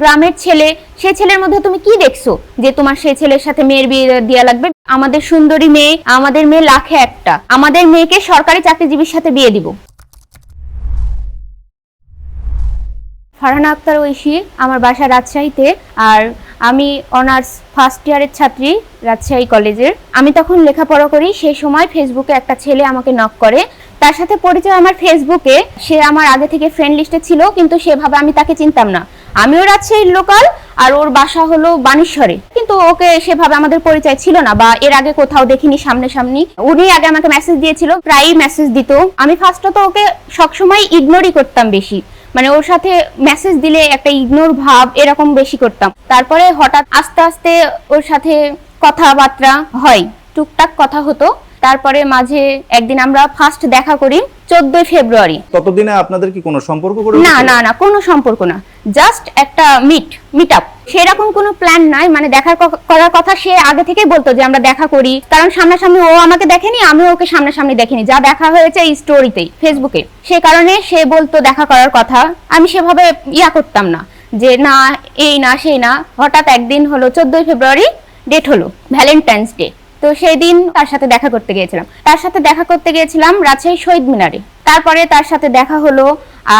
গ্রামের ছেলে, সে ছেলের মধ্যে তুমি কি দেখছো যে তোমার সেই ছেলের সাথে মেয়ের বিয়ে দেওয়া লাগবে? আমাদের সুন্দরী মেয়ে, আমাদের মেয়ে লাখে একটা, আমাদের মেয়েকে সরকারি চাকরিজীবীর সাথে বিয়ে দিব। ফারহানা আক্তার ঐশী, আমার বাসা রাজশাহীতে, আর আমি অনার্স ফার্স্ট ইয়ারের ছাত্রী রাজশাহী কলেজের। আমি তখন লেখাপড়া করি, সেই সময় ফেসবুকে একটা ছেলে আমাকে নক করে। তার সাথে পরিচয় আমার ফেসবুকে, সে আমার আগে থেকে ফ্রেন্ড লিস্টে ছিল, কিন্তু সেভাবে আমি তাকে চিনতাম না। আমিও রাজশাহীর লোকাল, আর ওর বাসা হলো বানেশ্বরে, কিন্তু ওকে সেভাবে আমাদের পরিচয় ছিল না, বা এর আগে কোথাও দেখিনি সামনাসামনি। উনি আগে আমাকে মেসেজ দিয়েছিল, প্রায়ই মেসেজ দিত। আমি ফার্স্টত ওকে সবসময় ইগনোরই করতাম বেশি, মানে ওর সাথে মেসেজ দিলে একটা ইগনোর ভাব এরকম বেশি করতাম। তারপরে হঠাৎ আস্তে আস্তে ওর সাথে কথাবার্তা হয়, টুকটাক কথা হতো। তারপরে মাঝে একদিন আমরা ফার্স্ট দেখা করি 14 ফেব্রুয়ারি। ততদিনে আপনাদের কি কোনো সম্পর্ক গড়ে না না না, কোনো সম্পর্ক না, জাস্ট একটা মিট আপ। সেরকম কোনো প্ল্যান নাই, মানে দেখা করার কথা সে আগে থেকেই বলতো যে আমরা দেখা করি, কারণ সামনাসামনি ও আমাকে দেখেনি, আমিও ওকে সামনাসামনি দেখিনি, যা দেখা হয়েছে এই স্টোরিতেই ফেসবুকে। সে কারণে সে বলতো দেখা করার কথা, আমি সেভাবে করতাম না যে না এই না সেই না। হঠাৎ একদিন হলো 14 ফেব্রুয়ারি ডেট হলো, ভ্যালেন্টাইন্স ডে। তো সেই দিন তার সাথে দেখা করতে গিয়েছিলাম রাজশাহী শহীদ মিনারে। তারপরে তার সাথে দেখা হলো,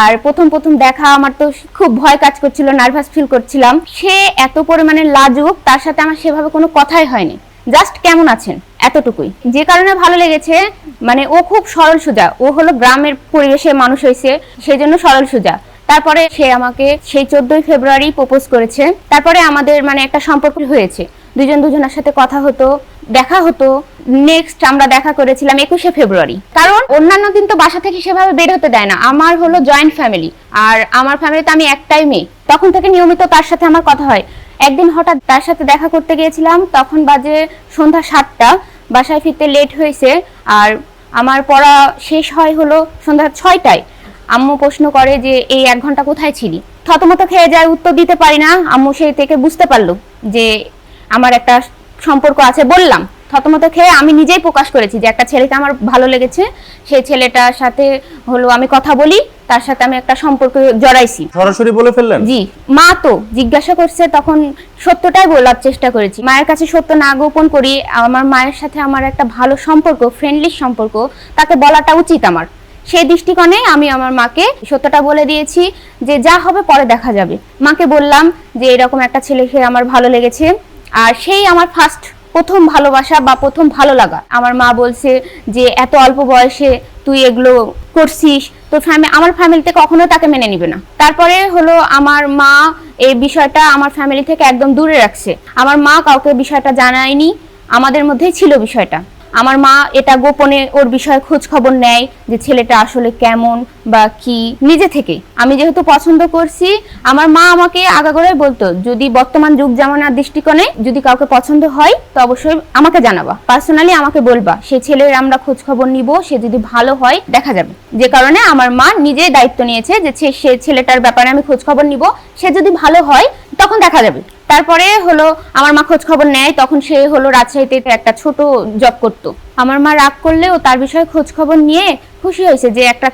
আর প্রথম দেখা আমার তো খুব ভয় কাজ করছিল, নার্ভাস ফিল করছিলাম। সে এত পরিমাণে লাজুক, তার সাথে আমার সেভাবে কোনো কথাই হয়নি, জাস্ট কেমন আছেন এতটুকুই। যে কারণে ভালো লেগেছে, মানে ও খুব সরল সোজা, ও হলো গ্রামের পরিবেশে মানুষ হয়েছে, সেই জন্য সরল সোজা। তারপরে সে আমাকে সেই 14 ফেব্রুয়ারি প্রপোজ করেছে। তারপরে আমাদের মানে একটা সম্পর্ক হয়েছে, দুজনের সাথে কথা হতো, দেখা হতো। নেক্সট আমরা দেখা করেছিলাম 21 ফেব্রুয়ারি। কারণ অন্যান্য দিন তো বাসা থেকে সেভাবে বের হতে দেয় না, আমার হলো জয়েন্ট ফ্যামিলি, আর আমার ফ্যামিলিতে আমি একটাই মেয়ে, তখন থেকে নিয়মিত তার সাথে আমার কথা হয়। একদিন হঠাৎ তার সাথে দেখা করতে গিয়েছিলাম, তখন বাজে সন্ধ্যা 7টা, বাসায় ফিরতে লেট হয়েছে, আর আমার পড়া শেষ হয় হলো সন্ধ্যা 6টায়। আম্মু প্রশ্ন করে যে এই 1 ঘন্টা কোথায় ছিলি? থতমত খেয়ে যায়, উত্তর দিতে পারি না। আম্মু সেই থেকে বুঝতে পারলো যে আমার একটা সম্পর্ক আছে। বললাম থতমত খেয়ে, আমি নিজেই প্রকাশ করেছি যে একটা ছেলেকে আমার ভালো লেগেছে, সেই ছেলেটার সাথে হলো আমি কথা বলি, তার সাথে আমি একটা সম্পর্ক জড়াইছি। সরাসরি বলে ফেললেন? জি। মা তো জিজ্ঞাসা করছে, তখন সত্যটাই বলার চেষ্টা করেছি। মায়ের কাছে সত্য না গোপন করি, আমার মায়ের সাথে আমার একটা ভালো সম্পর্ক, ফ্রেন্ডলি সম্পর্ক, তাকে বলাটা উচিত আমার। সেই দৃষ্টিকোণে আমি আমার মাকে সত্যটা বলে দিয়েছি যে যা হবে পরে দেখা যাবে। মাকে বললাম যে এরকম একটা ছেলেকে আমার ভালো লেগেছে, আর সেই আমার প্রথম ভালোবাসা বা প্রথম ভালো লাগা। আমার মা বলছে যে এত অল্প বয়সে তুই এগুলো করছিস, তো আমার ফ্যামিলিতে কখনো তাকে মেনে নিবে না। তারপরে হলো আমার মা এই বিষয়টা আমার ফ্যামিলি থেকে একদম দূরে রাখছে। আমার মা কাউকে বিষয়টা জানায়নি, আমাদের মধ্যেই ছিল বিষয়টা। আমার মা এটা গোপনে ওর বিষয়ে খোঁজ খবর নেয় যে ছেলেটা আসলে কেমন বা কি, নিজে থেকে। আমি যেহেতু পছন্দ করছি, আমার মা আমাকে আগাগোড়াই বলতো যদি বর্তমান যুগ জামানার দৃষ্টিকোণে যদি কাউকে পছন্দ হয় তো অবশ্যই আমাকে জানাবা, পার্সোনালি আমাকে বলবা, সে ছেলের আমরা খোঁজ খবর নিব, সে যদি ভালো হয় দেখা যাবে। যে কারণে আমার মা নিজেই দায়িত্ব নিয়েছে যে সে ছেলেটার ব্যাপারে আমি খোঁজ খবর নিব, সে যদি ভালো হয় তখন দেখা যাবে। তারপরে হলো আমার মা খোঁজ খবর নেয়, তখন সে হলো রাজশাহীতে একটা ছোট জব করতো। আমার মা রাগ করলেও তার বিষয়ে খোঁজ খবর নিয়ে খুশি হয়েছে যে একটা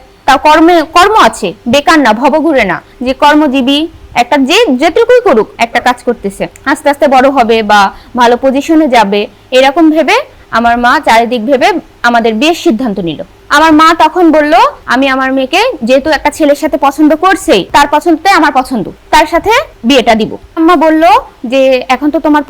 কর্ম আছে, বেকার না, ভবঘুরে না, যে কর্মজীবী একটা, যে যেটুকুই করুক একটা কাজ করতেছে, আস্তে আস্তে বড় হবে বা ভালো পজিশনে যাবে, এরকম ভেবে আমার মা চারিদিক ভেবে আমাদের বিয়ের সিদ্ধান্ত নিল। আমার মা তখন বলল আমি আমার মেয়েকে যেহেতু একটা ছেলের সাথে পছন্দ করছেই, তার পছন্দতে আমার পছন্দ, তার সাথে বিয়েটা দিব। আম্মা বলল যে এখন তো তোমার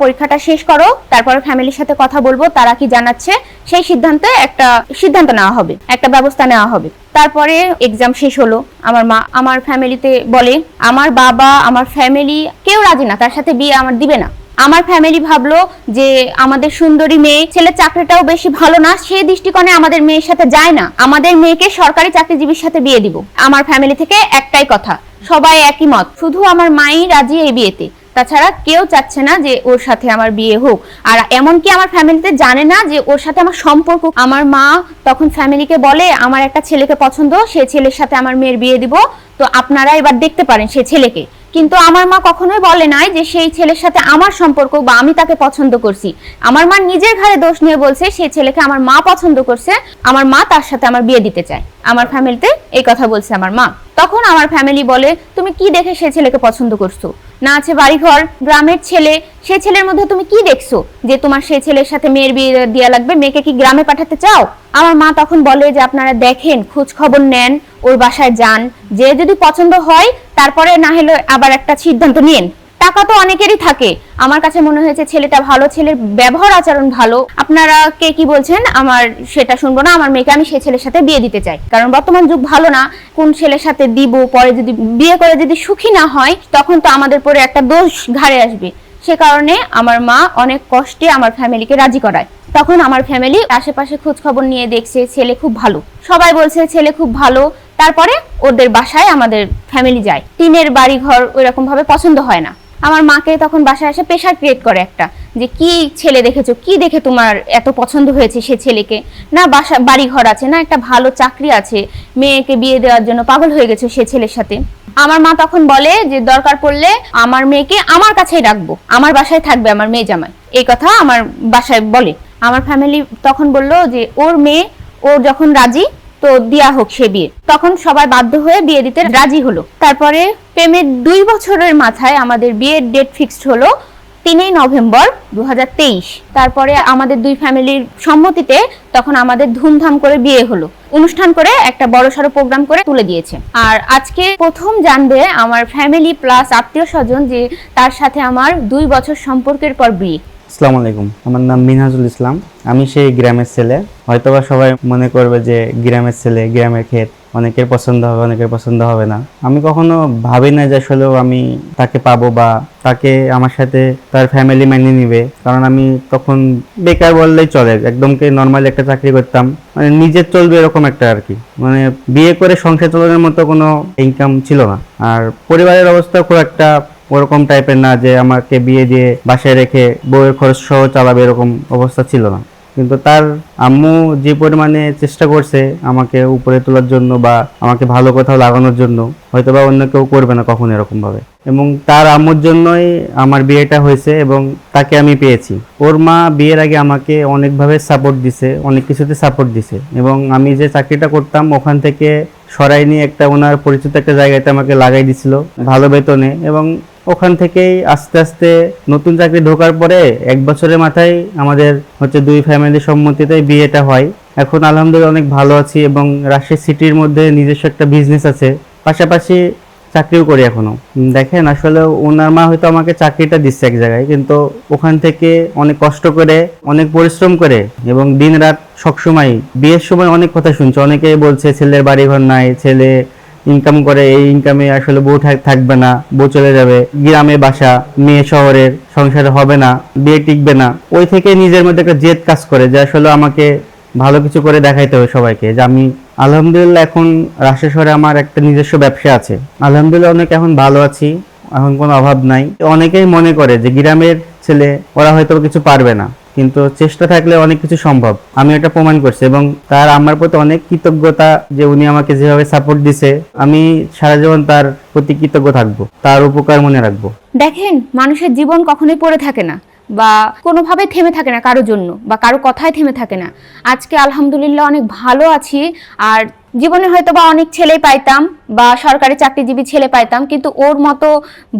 পরীক্ষাটা শেষ করো, তারপরে ফ্যামিলির সাথে কথা বলবো, তারা কি জানাচ্ছে সেই সিদ্ধান্তে একটা সিদ্ধান্ত নেওয়া হবে, একটা ব্যবস্থা নেওয়া হবে। তারপরে এক্সাম শেষ হলো, আমার মা আমার ফ্যামিলিতে বলে আমার বাবা আমার ফ্যামিলি কেউ রাজি না, তার সাথে বিয়ে আমার দিবে না। আমার ফ্যামিলি ভাবলো যে আমাদের সুন্দরী মেয়ে, ছেলের চাকরিটাও বেশি ভালো না, সেই দৃষ্টিকোণে আমাদের মেয়ের সাথে যায় না, আমাদের মেয়েকে সরকারি চাকরিজীবীর সাথে বিয়ে দিব। আমার ফ্যামিলি থেকে একটাই কথা, সবাই একই মত, শুধু আমার মাই রাজি এই বিয়েতে, তাছাড়া কেউ চাচ্ছে না যে ওর সাথে আমার বিয়ে হোক। আর এমনকি আমার ফ্যামিলিতে জানে না যে ওর সাথে আমার সম্পর্ক। আমার মা তখন ফ্যামিলিকে বলে আমার একটা ছেলেকে পছন্দ, সেই ছেলের সাথে আমার মেয়ের বিয়ে দিব, তো আপনারা এবার দেখতে পারেন সেই ছেলেকে। কিন্তু আমার মা কখনোই বলে নাই যে সেই ছেলের সাথে আমার সম্পর্ক বা আমি তাকে পছন্দ করছি। আমার মা নিজের ঘাড়ে দোষ নিয়ে বলছে সেই ছেলেকে আমার মা পছন্দ করছে, আমার মা তার সাথে আমার বিয়ে দিতে চায়। আমার ফ্যামিলিতে এই কথা বলছে আমার মা। তখন আমার ফ্যামিলি বলে, তুমি কি দেখে সেই ছেলেকে পছন্দ করছো? না আছে বাড়িঘর, গ্রামের ছেলে, সেই ছেলের মধ্যে তুমি কি দেখছো যে তোমার সেই ছেলের সাথে মেয়ের বিয়ে দেওয়া লাগবে? মেয়েকে কি গ্রামে পাঠাতে চাও? আমার মা তখন বলে যে আপনারা দেখেন, খোঁজ খবর নেন, ওর বাসায় যান, যে যদি পছন্দ হয় তারপরে না হলে আবার একটা সিদ্ধান্ত নিন। টাকা তো অনেকেরই থাকে, আমার কাছে মনে হয়েছে ছেলেটা ভালো, ছেলের ব্যবহার আচরণ ভালো। আপনারা কে কি বলছেন আমার সেটা শুনবো না, আমার মেয়েকে আমি সেই ছেলের সাথে বিয়ে দিতে চাই। কারণ বর্তমান যুগ ভালো না, কোন ছেলের সাথে দিব, পরে যদি বিয়ে করে যদি সুখী না হয় তখন তো আমাদের পরে একটা দোষ ঘাড়ে আসবে। সে কারণে আমার মা অনেক কষ্টে আমার ফ্যামিলিকে রাজি করায়। তখন আমার ফ্যামিলি আশেপাশে খোঁজ খবর নিয়ে দেখছে ছেলে খুব ভালো, সবাই বলছে ছেলে খুব ভালো। তারপরে ওদের বাসায় আমাদের ফ্যামিলি যায়, টিনের বাড়ি ঘর ওইরকম ভাবে পছন্দ হয় না। আমার মাকে তখন বাসায় এসে প্রেশার ক্রিয়েট করে একটা, যে কি ছেলে দেখেছো, কি দেখে তোমার এত পছন্দ হয়েছে সে ছেলেকে? না বাড়ি ঘর আছে, না একটা ভালো চাকরি আছে, মেয়েকে বিয়ে দেওয়ার জন্য পাগল হয়ে গেছে সে ছেলের সাথে। আমার মা তখন বলে যে দরকার পড়লে আমার মেয়েকে আমার কাছেই রাখবো, আমার বাসায় থাকবে আমার মেয়ে জামাই, এই কথা আমার বাসায় বলে। আমার ফ্যামিলি তখন বলল যে ওর মেয়ে, ও যখন রাজি তো দেয়া হোক সে বিয়ে। তখন সবাই বাধ্য হয়ে বিয়ে দিতে রাজি হলো। তারপরে প্রেমের 2 বছরের মাথায় আমাদের বিয়ের ডেট ফিক্সড হলো 3 নভেম্বর 2023। তারপরে আমাদের দুই ফ্যামিলির সম্মতিতে তখন আমাদের ধুমধাম করে বিয়ে হলো, অনুষ্ঠান করে একটা বড়সড় প্রোগ্রাম করে তুলে দিয়েছে। আর আজকে প্রথম জানবে আমার ফ্যামিলি প্লাস আত্মীয় স্বজন যে তার সাথে আমার 2 বছর সম্পর্কের পর বিয়ে। আসসালামু আলাইকুম, আমার নাম মিনহাজুল ইসলাম। আমি সেই গ্রামের ছেলে। হয়তোবা সবাই মনে করবে যে গ্রামের ছেলে, গ্রামের ক্ষেত, অনেকের পছন্দ হবে, অনেকের পছন্দ হবে না। আমি কখনো ভাবি না যে আসলেও আমি তাকে পাবো বা তাকে আমার সাথে তার ফ্যামিলি মেনে নিবে। কারণ আমি তখন বেকার বললেই চলে, একদমকে নর্মালি একটা চাকরি করতাম, মানে নিজের চলবে এরকম একটা আর কি। মানে বিয়ে করে সংসার চালানোর মতো কোনো ইনকাম ছিল না। আর পরিবারের অবস্থা খুব একটা ওরকম টাইপের না যে আমাকে বিয়ে দিয়ে বাসায় রেখে বউয়ের খরচ সহ চালাবে, এরকম অবস্থা ছিল না। কিন্তু তার আম্মু যে পরিমাণে চেষ্টা করছে আমাকে উপরে তোলার জন্য বা আমাকে ভালো কোথাও লাগানোর জন্য, হয়তোবা অন্য কেউ করবে না কখনো এরকম ভাবে। এবং তার আম্মুর জন্যই আমার বিয়েটা হয়েছে এবং তাকে আমি পেয়েছি। ওর মা বিয়ের আগে আমাকে অনেকভাবে সাপোর্ট দিছে, অনেক কিছুতে সাপোর্ট দিছে। এবং আমি যে চাকরিটা করতাম ওখান থেকে সরাই নিয়ে একটা ওনার পরিচিত একটা জায়গাতে আমাকে লাগাই দিছিল ভালো বেতনে। এবং ওখান থেকেই আস্তে আস্তে নতুন চাকরি ঢোকার পরে 1 বছরের মাথায় আমাদের দুই ফ্যামিলির সম্মতিতে বিয়েটা হয়। এখন আলহামদুলিল্লাহ অনেক ভালো আছি এবং রাজশাহী সিটির মধ্যে নিজস্ব একটা বিজনেস আছে, পাশাপাশি চাকরিও করি এখনো। দেখেন আসলে ওনার মা হয়তো আমাকে চাকরিটা দিচ্ছে এক জায়গায়, কিন্তু ওখান থেকে অনেক কষ্ট করে, অনেক পরিশ্রম করে এবং দিন রাত সবসময় বিয়ের সময় অনেক কথা শুনছে। অনেকেই বলছে ছেলের বাড়িঘর নাই, ছেলে ইনকাম করে, এই ইনকামে আসলে বউ থাকবে না, বউ চলে যাবে, গ্রামে বাসা, মেয়ে শহরের, সংসারে হবে না, বিয়ে টিকবে না। ওই থেকে নিজের মধ্যে একটা জেদ কাজ করে যে আসলে আমাকে ভালো কিছু করে দেখাইতে হবে সবাইকে, যে আমি আলহামদুলিল্লাহ এখন রাজশাহী শহরে আমার একটা নিজস্ব ব্যবসা আছে। আলহামদুলিল্লাহ অনেক এখন ভালো আছি, এখন কোনো অভাব নাই। অনেকেই মনে করে যে গ্রামের ছেলে ওরা হয়তো কিছু পারবে না, কিন্তু চেষ্টা থাকলে অনেক কিছু সম্ভব। আমি এটা প্রমাণ করছি এবং তার আমার প্রতি অনেক কৃতজ্ঞতা যে উনি আমাকে যেভাবে সাপোর্ট দিছে, আমি সারা জীবন তার প্রতি কৃতজ্ঞ থাকবো, তার উপকার মনে রাখবো। দেখেন, মানুষের জীবন কখনোই পড়ে থাকে না বা কোনোভাবে থেমে থাকে না কারোর জন্য, বা কারো কথায় থেমে থাকে না। আজকে আলহামদুলিল্লাহ অনেক ভালো আছি। আর জীবনে হয়তো বা অনেক ছেলে পাইতাম বা সরকারি চাকরিজীবী ছেলে পাইতাম, কিন্তু ওর মতো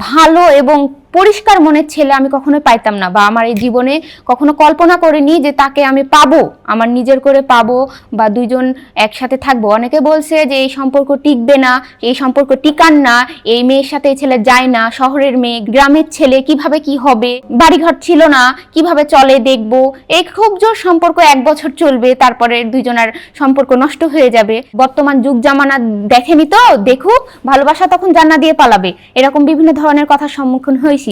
ভালো এবং পরিষ্কার মনের ছেলে আমি কখনোই পাইতাম না, বা আমার এই জীবনে কখনো কল্পনা করিনি যে তাকে আমি পাবো, আমার নিজের করে পাবো বা দুইজন একসাথে থাকবো। অনেকে বলছে যে এই সম্পর্ক টিকবে না, এই সম্পর্ক টিকান না, এই মেয়ের সাথে এই ছেলে যায় না, শহরের মেয়ে, গ্রামের ছেলে, কিভাবে কি হবে, বাড়িঘর ছিল না, কিভাবে চলে দেখবো। এই খুব জোর সম্পর্ক 1 বছর চলবে, তারপরে দুইজনের সম্পর্ক নষ্ট হয়ে যাবে। বর্তমান যুগ জামানা দেখেনি তো, দেখুক, ভালোবাসা তখন জান্নাত দিয়ে পালাবে, এরকম বিভিন্ন ধরনের কথার সম্মুখীন হয়েছি।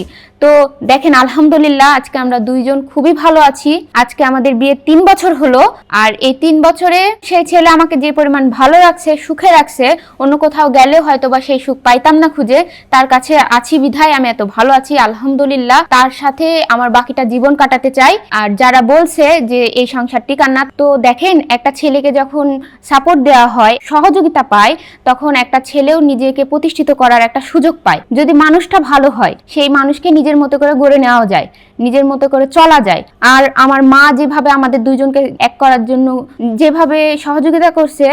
তো দেখেন আলহামদুলিল্লাহ আজকে আমরা দুইজন খুবই ভালো আছি। আজকে আমাদের বিয়ে 3 বছর হলো। আর এই 3 বছরে সেই ছেলে আমাকে যে পরিমাণ ভালো রাখছে, সুখে রাখছে, অন্য কোথাও গেলেও হয়তো বা সেই সুখ পাইতাম না খুঁজে। তার কাছে আছি বিধায় আমি এত ভালো আছি আলহামদুলিল্লাহ। তার সাথে আমার বাকিটা জীবন কাটাতে চাই। আর যারা বলছে যে এই সংসার টিকান না, তো দেখেন একটা ছেলেকে যখন সাপোর্ট দেওয়া হয়, সহযোগিতা পায়, তখন একটা একটা ছেলেও নিজেকে প্রতিষ্ঠিত করার একটা সুযোগ পায়। যদি মানুষটা ভালো হয়, সেই মানুষকে নিজের মতো করে গড়ে নেওয়া যায়, নিজের মতো করে চলা যায়। আর আমার মা যেভাবে আমাদের দুইজনকে এক করার জন্য যেভাবে সহযোগিতা করছে,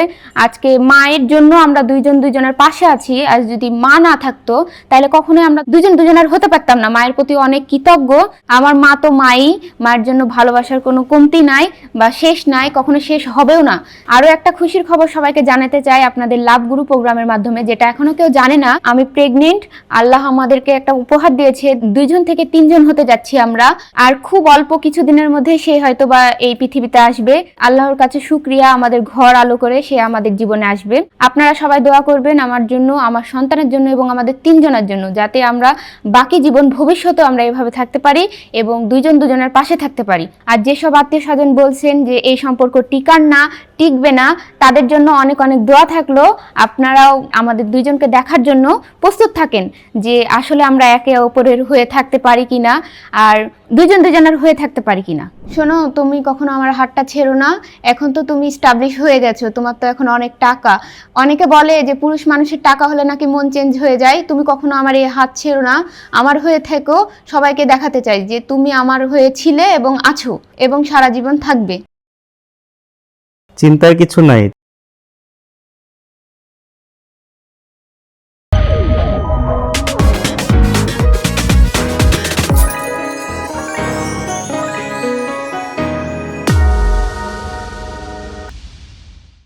আজকে মায়ের জন্য আমরা দুইজন দুইজনের পাশে আছি। আর যদি মা না থাকতো তাহলে কখনোই আমরা দুজন দুজনের হতে পারতাম না। মায়ের প্রতি অনেক কৃতজ্ঞ। আমার মা তো মাই, মায়ের জন্য ভালোবাসার কোনো কমতি নাই বা শেষ নাই, কখনো শেষ হবেও না। আরো একটা খুশির খবর সবাইকে জানাতে চাই আপনাদের লাভ গুরু প্রোগ্রামের মাধ্যমে, যেটা এখনো কেউ জানে না। আমি প্রেগনেন্ট। আল্লাহ আমাদেরকে একটা উপহার দিয়েছে, 2 জন থেকে 3 জন হতে যাচ্ছি আমরা। আর খুব অল্প কিছু দিনের মধ্যে সে হয়তো বা এই পৃথিবীতে আসবে। আল্লাহর কাছে শুকরিয়া, আমাদের ঘর আলো করে সে আমাদের জীবনে আসবে। আপনারা সবাই দোয়া করবেন আমার জন্য, আমার সন্তানের জন্য এবং আমাদের 3 জনের জন্য, যাতে আমরা বাকি জীবন ভবিষ্যতেও আমরা এভাবে থাকতে পারি এবং দুইজন দুজনের পাশে থাকতে পারি। আর যেসব আত্মীয় স্বজন বলছেন যে এই সম্পর্ক টিকার না, টিকবে না, তাদের জন্য অনেক অনেক দোয়া থাকলো। আপনারাও আমাদের দুইজনকে দেখার জন্য প্রস্তুত থাকেন যে আসলে আমরা একে অপরের হয়ে থাকতে পারি কিনা, আর দুইজন দুজনের হয়ে থাকতে পারি কিনা। শোনো, তুমি কখনো আমার হাতটা ছেড়ো না। এখন তো তুমি স্টাবলিশ হয়ে গেছো, তোমার তো এখন অনেক টাকা। অনেকে বলে যে পুরুষ মানুষের টাকা হলে নাকি মন চেঞ্জ হয়ে যায়। তুমি কখনো আমার এই হাত ছেড়ো না, আমার হয়ে থেকো। সবাইকে দেখাতে চাই যে তুমি আমার হয়ে ছিলে এবং আছো এবং সারা জীবন থাকবে। চিন্তার কিছু নাই,